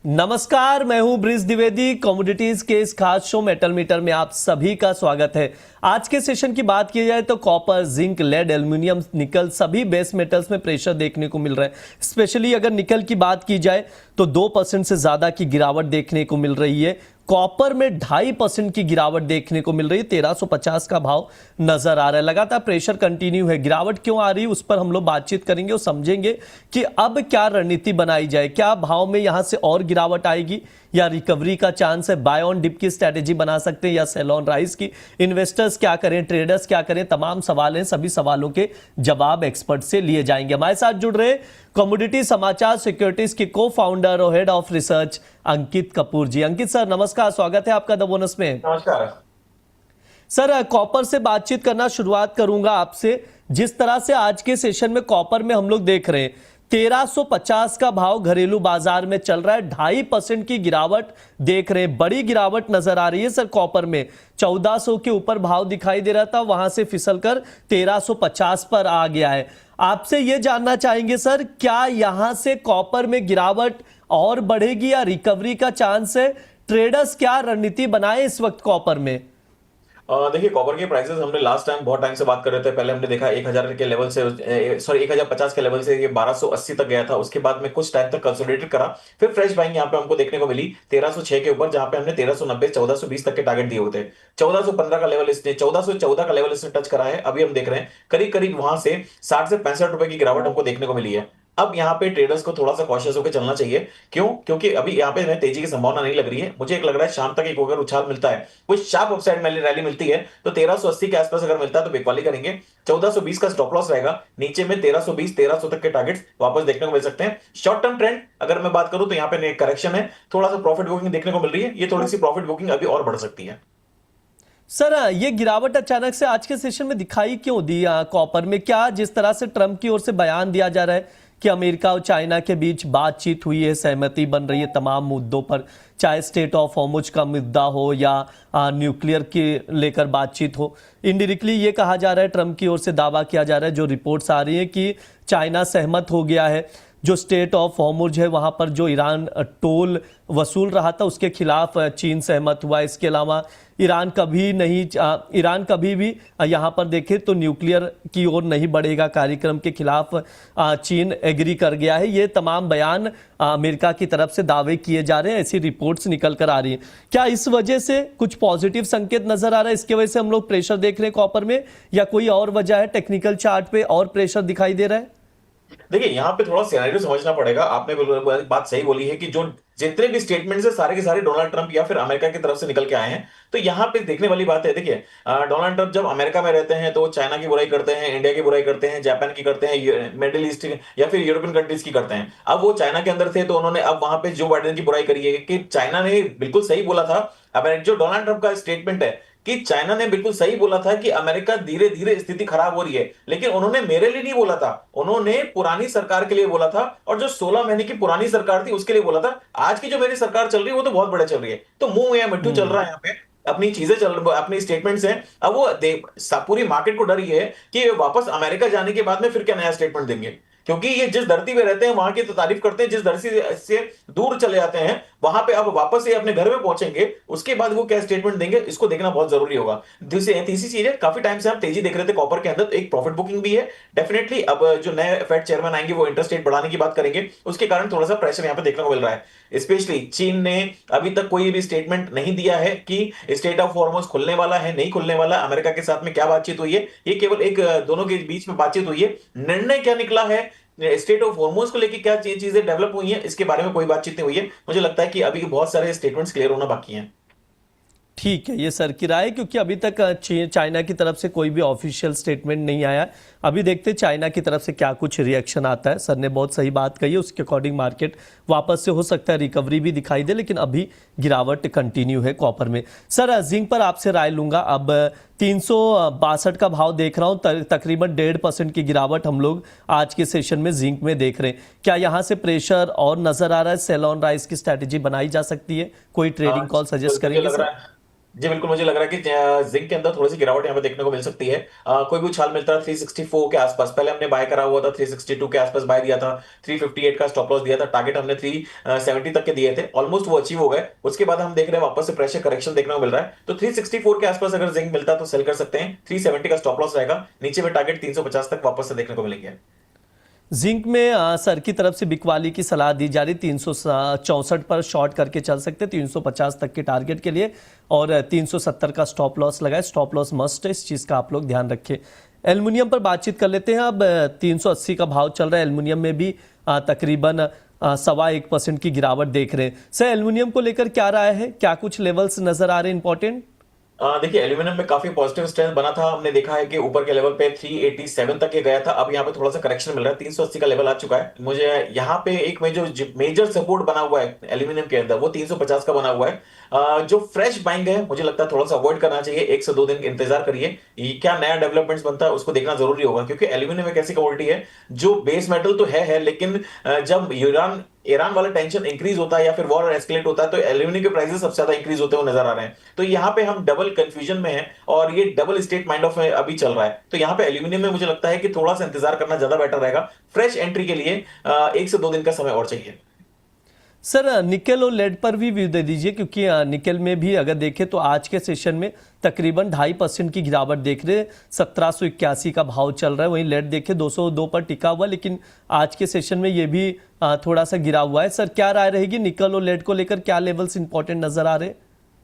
नमस्कार, मैं हूं ब्रिज द्विवेदी। कमोडिटीज के इस खास शो मेटल मीटर में आप सभी का स्वागत है। आज के सेशन की बात की जाए तो कॉपर, जिंक, लेड, एल्युमिनियम, निकल सभी बेस मेटल्स में प्रेशर देखने को मिल रहा है। स्पेशली अगर निकल की बात की जाए तो 2% से ज्यादा की गिरावट देखने को मिल रही है। कॉपर में 2.5% की गिरावट देखने को मिल रही है। 1350 का भाव नजर आ रहा है। लगातार प्रेशर कंटिन्यू है। गिरावट क्यों आ रही है उस पर हम लोग बातचीत करेंगे और समझेंगे कि अब क्या रणनीति बनाई जाए। क्या भाव में यहां से और गिरावट आएगी या रिकवरी का चांस है? बाय ऑन डिप की स्ट्रेटेजी बना सकते हैं या सेल ऑन राइज की? इन्वेस्टर्स क्या करें, ट्रेडर्स क्या करें? तमाम सवाल हैं। सभी सवालों के जवाब एक्सपर्ट से लिए जाएंगे। हमारे साथ जुड़ रहे कमोडिटी समाचार सिक्योरिटीज के को फाउंडर और head of research Ankit Kapoor ji. Ankit sir नमस्कार, स्वागत है आपका द बोनस में। नमस्कार सर, कॉपर से बातचीत करना शुरुआत करूंगा आपसे। जिस तरह से आज के सेशन में कॉपर में हम लोग देख रहे हैं 1350 का भाव घरेलू बाजार में चल रहा है। 2.5% की गिरावट देख रहे हैं। बड़ी गिरावट नजर आ रही है सर कॉपर में। 1400 के ऊपर भाव दिखाई दे रहा था, वहां से फिसलकर 1350 पर आ गया है। आपसे यह जानना चाहेंगे सर, क्या यहां से कॉपर में गिरावट और बढ़ेगी या रिकवरी का चांस है? ट्रेडर्स क्या रणनीति बनाए इस वक्त कॉपर में? देखिए, कॉपर के प्राइसेस हमने लास्ट टाइम बहुत टाइम से बात कर रहे थे। पहले हमने देखा 1000 के लेवल से, सॉरी 1050 के लेवल से ये 1280 तक गया था। उसके बाद में कुछ टाइम तक कंसोलिडेट करा, फिर फ्रेश बाइंग यहाँ पे हमको देखने को मिली 1306 के ऊपर, जहां पे हमने 1390 1420 तक के टारगेट दिए होते। 1415 का लेवल इसने 1414 का लेवल इसने टच करा है। अभी हम देख रहे हैं करीब करीब वहां से 60 से 65 रुपए की गिरावट हमको देखने को मिली है। अब यहाँ पे ट्रेडर्स को थोड़ा सा कॉशियस होकर चलना चाहिए। क्यों? क्योंकि अभी यहाँ पे तेजी की संभावना नहीं लग रही है। मुझे एक लग रहा है शाम तक एक अगर उछाल मिलता है, कोई शार्प अपसाइड रैली मिलती है तो 1380 के आसपास अगर मिलता है तो बिकवाली करेंगे। 1420 का स्टॉप लॉस रहेगा। नीचे में 1320 1300 तक के टारगेट्स वापस देखने को मिल सकते हैं। शॉर्ट टर्म ट्रेंड अगर मैं बात करूं तो यहाँ पे करेक्शन है, थोड़ा सा प्रॉफिट बुकिंग देखने को मिल रही है। ये थोड़ी सी प्रॉफिट बुकिंग अभी और बढ़ सकती है। सर, ये गिरावट अचानक से आज के सेशन में दिखाई क्यों दी कॉपर में? क्या जिस तरह से ट्रंप की ओर से बयान दिया जा रहा है कि अमेरिका और चाइना के बीच बातचीत हुई है, सहमति बन रही है तमाम मुद्दों पर, चाहे स्टेट ऑफ हॉर्मुज का मुद्दा हो या न्यूक्लियर के लेकर बातचीत हो, इनडायरेक्टली ये कहा जा रहा है, ट्रंप की ओर से दावा किया जा रहा है, जो रिपोर्ट्स आ रही है कि चाइना सहमत हो गया है। जो स्टेट ऑफ हॉर्मुज है वहां पर जो ईरान टोल वसूल रहा था उसके खिलाफ चीन सहमत हुआ। इसके अलावा ईरान कभी भी यहां पर देखें तो न्यूक्लियर की ओर नहीं बढ़ेगा कार्यक्रम के खिलाफ चीन एग्री कर गया है। ये तमाम बयान अमेरिका की तरफ से दावे किए जा रहे हैं, ऐसी रिपोर्ट्स निकल कर आ रही हैं। क्या इस वजह से कुछ पॉजिटिव संकेत नजर आ रहा है? इसके वजह से हम लोग प्रेशर देख रहे हैं कॉपर में, या कोई और वजह है? टेक्निकल चार्ट पे और प्रेशर दिखाई दे रहा है? देखिए, यहाँ पे थोड़ा सिनेरियो समझना पड़ेगा। आपने बात सही बोली है कि जो जितने भी स्टेटमेंट्स है सारे के सारे डोनाल्ड ट्रंप या फिर अमेरिका की तरफ से निकल के आए हैं। तो यहाँ पे देखने वाली बात है, देखिए डोनाल्ड ट्रंप जब अमेरिका में रहते हैं तो वो चाइना की बुराई करते हैं, इंडिया की बुराई करते हैं, जापान की करते हैं, मिडिल ईस्ट या फिर यूरोपियन कंट्रीज की करते हैं। अब वो चाइना के अंदर थे तो उन्होंने अब वहां पे जो बाइडेन की बुराई करी है कि चाइना ने बिल्कुल सही बोला था। अब जो डोनाल्ड ट्रंप का स्टेटमेंट है कि चाइना ने बिल्कुल सही बोला था कि अमेरिका धीरे धीरे स्थिति खराब हो रही है, लेकिन उन्होंने मेरे लिए नहीं बोला था, उन्होंने पुरानी सरकार के लिए बोला था और जो 16 महीने की पुरानी सरकार थी उसके लिए बोला था। आज की जो मेरी सरकार चल रही है वो तो बहुत बड़ा चल रही है। तो मुंह या मिट्टू चल रहा है यहाँ पे, अपनी चीजें चल, अपनी स्टेटमेंट्स हैं। अब वो पूरी मार्केट को डर ये है कि वापस अमेरिका जाने के बाद में फिर क्या नया स्टेटमेंट देंगे, क्योंकि ये जिस धरती पे रहते हैं वहां की तो तारीफ करते हैं, जिस धरती से दूर चले जाते हैं वहां पे अब वापस ये अपने घर में पहुंचेंगे, उसके बाद वो क्या स्टेटमेंट देंगे इसको देखना बहुत जरूरी होगा। तीसरी चीज है, काफी टाइम से हम तेजी देख रहे थे कॉपर के अंदर, तो एक प्रॉफिट बुकिंग भी है डेफिनेटली। अब जो नए फेड चेयरमैन आएंगे वो इंटरेस्ट रेट बढ़ाने की बात करेंगे, उसके कारण थोड़ा सा प्रेशर यहाँ पे देखने को मिल रहा है। स्पेशली चीन ने अभी तक कोई भी स्टेटमेंट नहीं दिया है कि स्टेट ऑफ हॉर्मुज खुलने वाला है नहीं खुलने वाला। अमेरिका के साथ में क्या बातचीत हुई है, ये केवल एक दोनों के बीच में बातचीत हुई है। निर्णय क्या निकला है, स्टेट ऑफ हॉर्मोन्स को लेकर क्या चीजें डेवलप हुई हैं, इसके बारे में कोई बातचीत नहीं हुई है। मुझे लगता है कि अभी बहुत सारे स्टेटमेंट्स क्लियर होना बाकी हैं। ठीक है, ये सर की राय है, क्योंकि अभी तक चाइना की तरफ से कोई भी ऑफिशियल स्टेटमेंट नहीं आया। अभी देखते हैं चाइना की तरफ से क्या कुछ रिएक्शन आता है। सर ने बहुत सही बात कही है, उसके अकॉर्डिंग मार्केट वापस से हो सकता है रिकवरी भी दिखाई दे, लेकिन अभी गिरावट कंटिन्यू है कॉपर में। सर, जिंक पर आपसे राय लूंगा। अब 362 का भाव देख रहा हूं, तकरीबन 1.5% की गिरावट हम लोग आज के सेशन में जिंक में देख रहे हैं। क्या यहां से प्रेशर और नजर आ रहा है? सेल ऑन राइज की स्ट्रेटेजी बनाई जा सकती है? कोई ट्रेडिंग कॉल सजेस्ट करेंगे सर? जी बिल्कुल, मुझे लग रहा है कि जिंक के अंदर थोड़ी सी गिरावट यहाँ पे देखने को मिल सकती है। कोई भी उछाल मिलता है 364 के आसपास, पहले हमने बाय करा हुआ था 362 के आसपास बाय दिया था, 358 का स्टॉप लॉस दिया था, टारगेट हमने 370 तक के दिए थे, ऑलमोस्ट वो अचीव हो गए। उसके बाद हम देख रहे हैं वापस से प्रेशर करेक्शन देखने को मिल रहा है, तो 364 के आसपास अगर जिंक मिलता है तो सेल कर सकते हैं। 370 का स्टॉप लॉस रहेगा, नीचे में टारगेट 350 तक वापस से देखने को मिलेंगे। जिंक में सर की तरफ से बिकवाली की सलाह दी जा रही, 364 पर शॉर्ट करके चल सकते हैं 350 तक के टारगेट के लिए, और 370 का स्टॉप लॉस लगाए। स्टॉप लॉस मस्ट है, इस चीज़ का आप लोग ध्यान रखें। एल्युमिनियम पर बातचीत कर लेते हैं। अब 380 का भाव चल रहा है, एल्युमिनियम में भी तकरीबन 1.25% की गिरावट देख रहे हैं। सर एल्युमिनियम को लेकर क्या राय है, क्या कुछ लेवल्स नजर आ रहे हैं इंपॉर्टेंट? देखिए एल्यूमिनियम में काफी पॉजिटिव स्ट्रेंथ बना था, हमने देखा है कि ऊपर के लेवल पे 387 तक ये गया था, अब यहाँ पे थोड़ा सा करेक्शन मिल रहा है, 380 का लेवल आ चुका है। मुझे यहाँ पे एक में जो मेजर सपोर्ट बना हुआ है एल्यूमिनियम के अंदर वो 350 का बना हुआ है। जो फ्रेश बाइंग है मुझे लगता है थोड़ा सा अवॉइड करना चाहिए, 1 से 2 दिन इंतजार करिए, ये क्या नया डेवलपमेंट्स बनता है उसको देखना जरूरी होगा, क्योंकि एल्यूमिनियम एक ऐसी कमोडिटी है जो बेस मेटल तो है लेकिन जब ईरान वाला टेंशन इंक्रीज होता है या फिर वॉर एस्केलेट होता है तो एल्यूमिनियम के प्राइसेस सबसे ज्यादा इंक्रीज होते हुए नजर आ रहे हैं। तो यहाँ पे हम डबल कंफ्यूजन में हैं और ये डबल स्टेट माइंड ऑफ में अभी चल रहा है, तो यहाँ पे एल्यूमिनियम में मुझे लगता है कि थोड़ा सा इंतजार करना ज्यादा बेटर रहेगा। फ्रेश एंट्री के लिए 1 से 2 दिन का समय और चाहिए। सर निकेल और लेड पर भी व्यू दे दीजिए, क्योंकि निकेल में भी अगर देखें तो आज के सेशन में तकरीबन 2.5% की गिरावट देख रहे हैं, 1781 का भाव चल रहा है। वहीं लेड देखें 202 पर टिका हुआ, लेकिन आज के सेशन में ये भी थोड़ा सा गिरा हुआ है। सर क्या राय रहेगी, निकेल और लेड को लेकर क्या लेवल्स इंपॉर्टेंट नजर आ रहे हैं?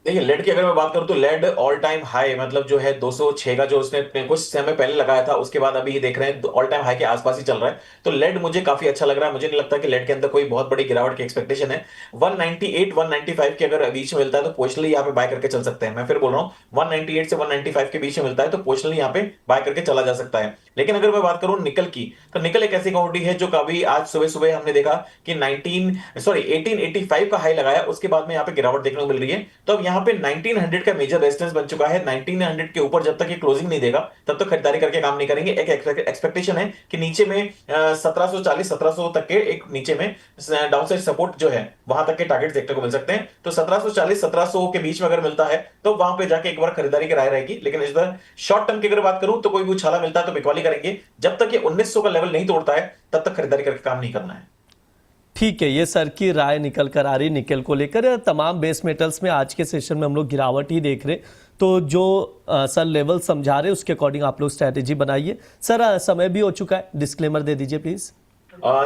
देखिए लेड की अगर मैं बात करूं तो लेड ऑल टाइम हाई, मतलब जो है 206 का जो उसने कुछ समय पहले लगाया था, उसके बाद अभी ये देख रहे हैं ऑल टाइम हाई के आसपास ही चल रहा है। तो लेड मुझे काफी अच्छा लग रहा है, मुझे नहीं लगता कि लेड के अंदर कोई बहुत बड़ी गिरावट की एक्सपेक्टेशन है। 198 195 के अगर बीच में मिलता है तो पोजिशनली यहाँ पे बाय करके चल सकते हैं। मैं फिर बोल रहा हूँ 198 से 195 के बीच में मिलता है तो पोजिशनली यहाँ पे बाय करके चला जा सकता है। लेकिन अगर मैं बात करूं निकल की, तो निकल एक ऐसी कमोडिटी है जो कभी आज सुबह सुबह हमने देखा कि 1885 का हाई लगाया, उसके बाद में यहाँ पे गिरावट देखने को मिल रही है। तो अब यहाँ पे 1900 का मेजर रेजिस्टेंस बन चुका है, 1900 के ऊपर जब तक ये क्लोजिंग नहीं देगा तब तक खरीदारी करके काम नहीं करेंगे। एक एक्सपेक्टेशन है कि नीचे में 1740 1700 तक के एक नीचे में डाउनसाइड सपोर्ट जो है वहां तक के टारगेट देखने को मिल सकते हैं। तो 1740 1700 के बीच में अगर मिलता है तो वहां पे जाके एक बार खरीदारी की राय रहेगी। लेकिन इस बार शॉर्ट टर्म की अगर बात करूं तो कोई भी उछाला मिलता है तो बिकवाली करेंगे, जब तक ये 1900 का लेवल नहीं तोड़ता है तब तक खरीदारी करके काम नहीं करना है। ठीक है, ये सर की राय निकल कर आ रही निकेल को लेकर। तमाम बेस मेटल्स में आज के सेशन में हम लोग गिरावट ही देख रहे, तो जो सर लेवल समझा रहे उसके अकॉर्डिंग आप लोग स्ट्रैटेजी बनाइए। सर समय भी हो चुका है, डिस्क्लेमर दे दीजिए प्लीज।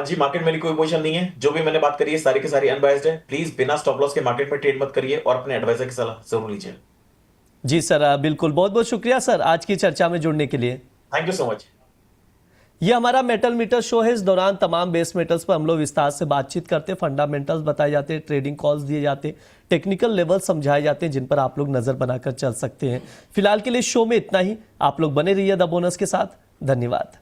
जी मार्केट में कोई पोजीशन नहीं है, जो भी मैंने बात करी है सारी की सारी अनबायस्ड है। प्लीज बिना स्टॉप लॉस के मार्केट में ट्रेड मत करिए और अपने एडवाइजर की सलाह जरूर लीजिए। जी सर बिल्कुल, बहुत बहुत शुक्रिया सर आज की चर्चा में जुड़ने के लिए। Thank you so much. ये हमारा मेटल मीटर शो है। इस दौरान तमाम बेस मेटल्स पर हम लोग विस्तार से बातचीत करते हैं, फंडामेंटल्स बताए जाते हैं, ट्रेडिंग कॉल्स दिए जाते हैं, टेक्निकल लेवल समझाए जाते हैं जिन पर आप लोग नजर बनाकर चल सकते हैं। फिलहाल के लिए शो में इतना ही। आप लोग बने रहिए द बोनस के साथ। धन्यवाद।